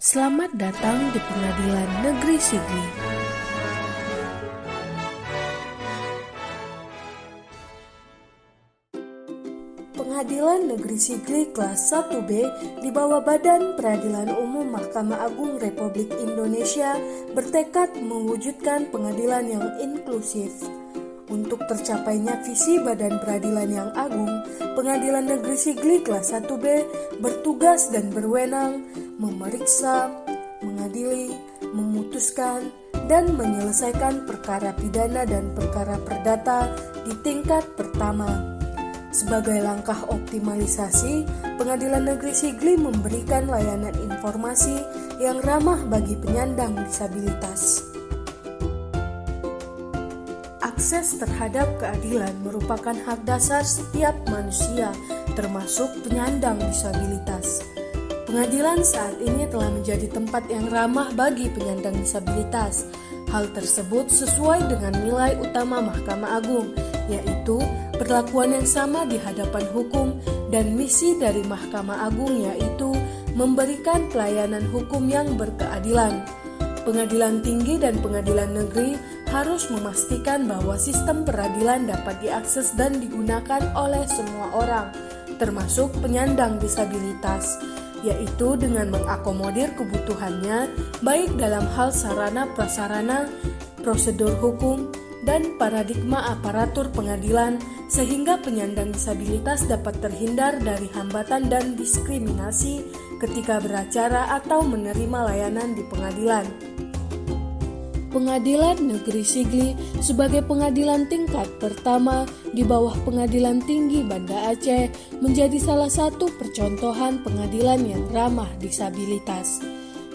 Selamat datang di Pengadilan Negeri Sigli. Pengadilan Negeri Sigli kelas 1B di bawah Badan Peradilan Umum Mahkamah Agung Republik Indonesia bertekad mewujudkan pengadilan yang inklusif. Untuk tercapainya visi Badan Peradilan yang Agung, Pengadilan Negeri Sigli kelas 1B bertugas dan berwenang memeriksa, mengadili, memutuskan, dan menyelesaikan perkara pidana dan perkara perdata di tingkat pertama. Sebagai langkah optimalisasi, Pengadilan Negeri Sigli memberikan layanan informasi yang ramah bagi penyandang disabilitas. Akses terhadap keadilan merupakan hak dasar setiap manusia, termasuk penyandang disabilitas. Pengadilan saat ini telah menjadi tempat yang ramah bagi penyandang disabilitas. Hal tersebut sesuai dengan nilai utama Mahkamah Agung, yaitu perlakuan yang sama di hadapan hukum, dan misi dari Mahkamah Agung yaitu memberikan pelayanan hukum yang berkeadilan. Pengadilan tinggi dan pengadilan negeri harus memastikan bahwa sistem peradilan dapat diakses dan digunakan oleh semua orang, termasuk penyandang disabilitas, yaitu dengan mengakomodir kebutuhannya baik dalam hal sarana prasarana, prosedur hukum, dan paradigma aparatur pengadilan sehingga penyandang disabilitas dapat terhindar dari hambatan dan diskriminasi ketika beracara atau menerima layanan di pengadilan. Pengadilan Negeri Sigli sebagai pengadilan tingkat pertama di bawah Pengadilan Tinggi Banda Aceh menjadi salah satu percontohan pengadilan yang ramah disabilitas.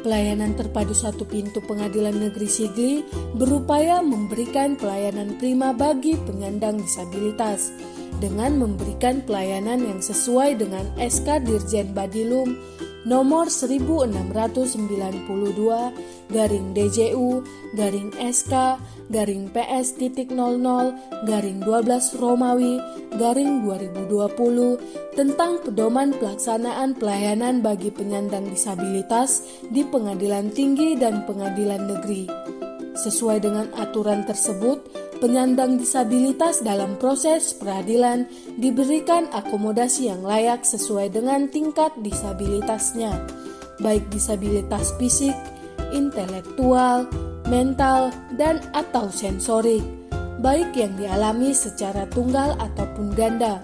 Pelayanan terpadu satu pintu Pengadilan Negeri Sigli berupaya memberikan pelayanan prima bagi penyandang disabilitas dengan memberikan pelayanan yang sesuai dengan SK Dirjen Badilum nomor 16/PS.00/PS.00/12 Romawi/2020 tentang pedoman pelaksanaan pelayanan bagi penyandang disabilitas di Pengadilan Tinggi dan Pengadilan Negeri. Sesuai dengan aturan tersebut, penyandang disabilitas dalam proses peradilan diberikan akomodasi yang layak sesuai dengan tingkat disabilitasnya, baik disabilitas fisik, intelektual, mental, dan atau sensorik, baik yang dialami secara tunggal ataupun ganda.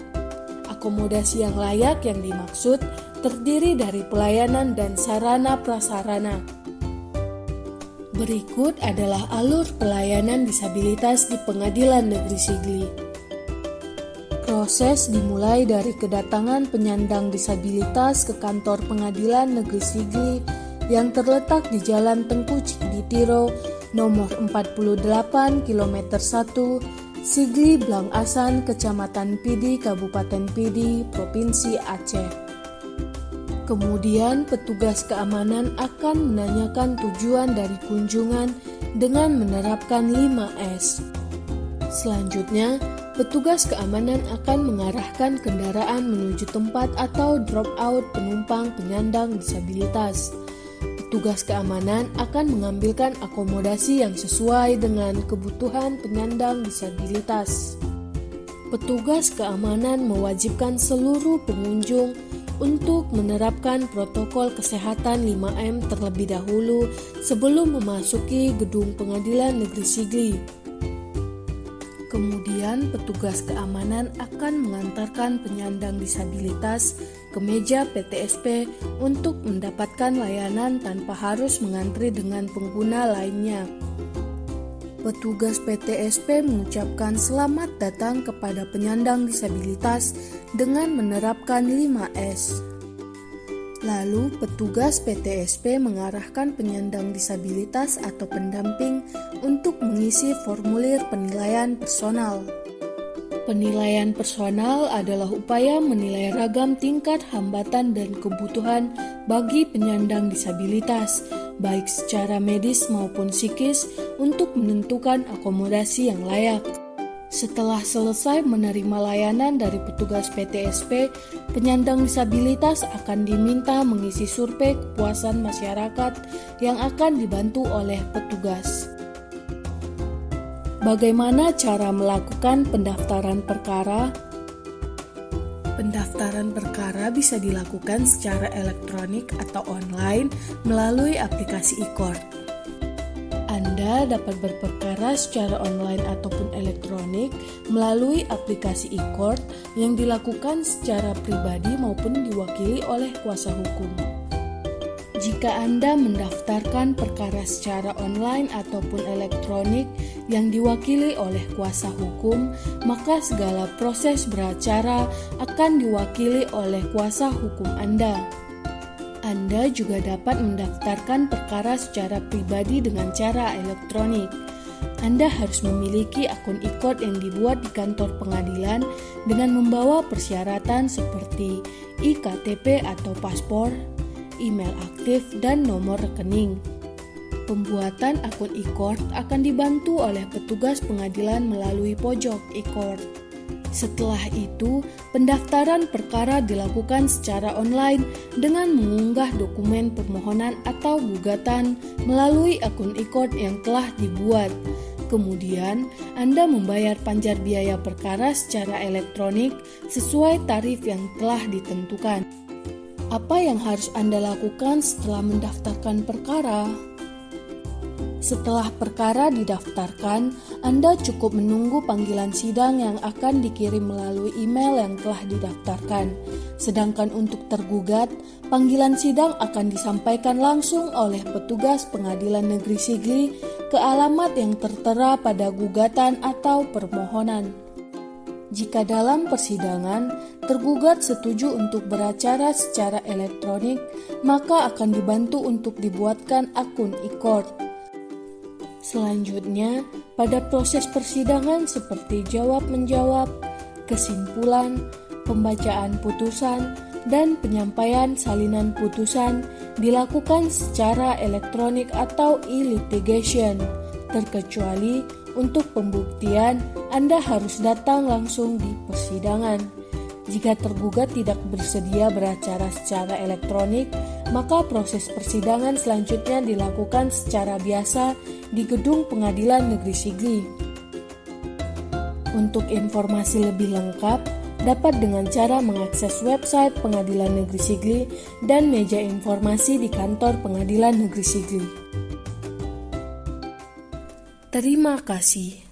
Akomodasi yang layak yang dimaksud terdiri dari pelayanan dan sarana prasarana. Berikut adalah alur pelayanan disabilitas di Pengadilan Negeri Sigli. Proses dimulai dari kedatangan penyandang disabilitas ke kantor Pengadilan Negeri Sigli yang terletak di Jalan Tengku Cikditiro nomor 48 km 1, Sigli Blang Asan, Kecamatan Pidi, Kabupaten Pidi, Provinsi Aceh. Kemudian petugas keamanan akan menanyakan tujuan dari kunjungan dengan menerapkan 5S. Selanjutnya, petugas keamanan akan mengarahkan kendaraan menuju tempat atau drop out penumpang penyandang disabilitas. Petugas keamanan akan mengambilkan akomodasi yang sesuai dengan kebutuhan penyandang disabilitas. Petugas keamanan mewajibkan seluruh pengunjung untuk menerapkan protokol kesehatan 5M terlebih dahulu sebelum memasuki gedung Pengadilan Negeri Sigli. Kemudian petugas keamanan akan mengantarkan penyandang disabilitas ke meja PTSP untuk mendapatkan layanan tanpa harus mengantri dengan pengguna lainnya. Petugas PTSP mengucapkan selamat datang kepada penyandang disabilitas dengan menerapkan 5S. Lalu petugas PTSP mengarahkan penyandang disabilitas atau pendamping untuk mengisi formulir penilaian personal. Penilaian personal adalah upaya menilai ragam tingkat hambatan dan kebutuhan bagi penyandang disabilitas, baik secara medis maupun psikis, untuk menentukan akomodasi yang layak. Setelah selesai menerima layanan dari petugas PTSP, penyandang disabilitas akan diminta mengisi survei kepuasan masyarakat yang akan dibantu oleh petugas. Bagaimana cara melakukan pendaftaran perkara? Pendaftaran perkara bisa dilakukan secara elektronik atau online melalui aplikasi e-court. Anda dapat berperkara secara online ataupun elektronik melalui aplikasi e-court yang dilakukan secara pribadi maupun diwakili oleh kuasa hukum. Jika Anda mendaftarkan perkara secara online ataupun elektronik yang diwakili oleh kuasa hukum, maka segala proses beracara akan diwakili oleh kuasa hukum Anda. Anda juga dapat mendaftarkan perkara secara pribadi dengan cara elektronik. Anda harus memiliki akun e-court yang dibuat di kantor pengadilan dengan membawa persyaratan seperti iktp atau paspor, email aktif, dan nomor rekening. Pembuatan akun e-court akan dibantu oleh petugas pengadilan melalui pojok e-court. Setelah itu, pendaftaran perkara dilakukan secara online dengan mengunggah dokumen permohonan atau gugatan melalui akun e-court yang telah dibuat. Kemudian, Anda membayar panjar biaya perkara secara elektronik sesuai tarif yang telah ditentukan. Apa yang harus Anda lakukan setelah mendaftarkan perkara? Setelah perkara didaftarkan, Anda cukup menunggu panggilan sidang yang akan dikirim melalui email yang telah didaftarkan. Sedangkan untuk tergugat, panggilan sidang akan disampaikan langsung oleh petugas Pengadilan Negeri Sigli ke alamat yang tertera pada gugatan atau permohonan. Jika dalam persidangan, tergugat setuju untuk beracara secara elektronik, maka akan dibantu untuk dibuatkan akun e-court. Selanjutnya, pada proses persidangan seperti jawab-menjawab, kesimpulan, pembacaan putusan, dan penyampaian salinan putusan dilakukan secara elektronik atau e-litigation, terkecuali untuk pembuktian Anda harus datang langsung di persidangan. Jika tergugat tidak bersedia beracara secara elektronik, maka proses persidangan selanjutnya dilakukan secara biasa di Gedung Pengadilan Negeri Sigli. Untuk informasi lebih lengkap, dapat dengan cara mengakses website Pengadilan Negeri Sigli dan meja informasi di kantor Pengadilan Negeri Sigli. Terima kasih.